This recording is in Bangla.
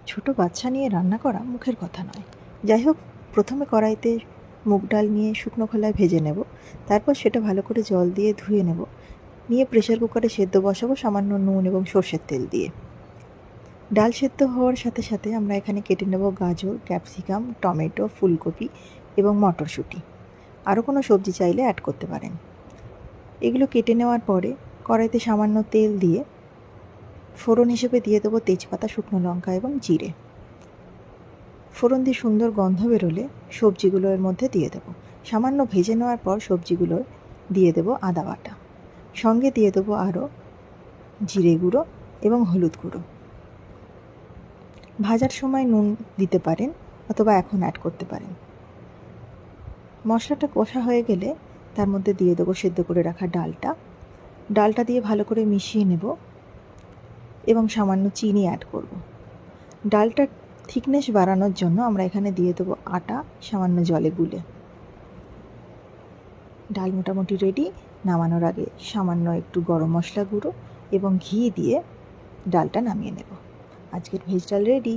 ছোট বাচ্চা নিয়ে রান্না করা মুখের কথা নয়। যাই হোক, প্রথমে কড়াইতে মুগ ডাল নিয়ে শুকনো খোলায় ভেজে নেব। তারপর সেটা ভালো করে জল দিয়ে ধুয়ে নেব। নিয়ে প্রেসার কুকারে সেদ্ধ বসাবো সামান্য নুন এবং সর্ষের তেল দিয়ে। ডাল সেদ্ধ হওয়ার সাথে সাথে আমরা এখানে কেটে নেব গাজর, ক্যাপসিকাম, টমেটো, ফুলকপি এবং মটরশুঁটি। আরও কোনো সবজি চাইলে অ্যাড করতে পারেন। এগুলো কেটে নেওয়ার পরে কড়াইতে সামান্য তেল দিয়ে ফোড়ন হিসেবে দিয়ে দেবো তেজপাতা, শুকনো লঙ্কা এবং জিরে। ফোড়ন দিয়ে সুন্দর গন্ধ বেরোলে সবজিগুলো এর মধ্যে দিয়ে দেবো। সামান্য ভেজে নেওয়ার পর সবজিগুলো দিয়ে দেবো আদা বাটা। সঙ্গে দিয়ে দেবো আরও জিরে গুঁড়ো এবং হলুদ গুঁড়ো। ভাজার সময় নুন দিতে পারেন অথবা এখন অ্যাড করতে পারেন। মশলাটা কষা হয়ে গেলে তার মধ্যে দিয়ে দেবো সেদ্ধ করে রাখা ডালটা দিয়ে ভালো করে মিশিয়ে নেব এবং সামান্য চিনি অ্যাড করব। ডালটার থিকনেস বাড়ানোর জন্য আমরা এখানে দিয়ে দেবো আটা সামান্য জলে গুলে। ডাল মোটামুটি রেডি। নামানোর আগে সামান্য একটু গরম মশলা গুঁড়ো এবং ঘি দিয়ে ডালটা নামিয়ে নেব। আজকের ভেজ ডাল রেডি।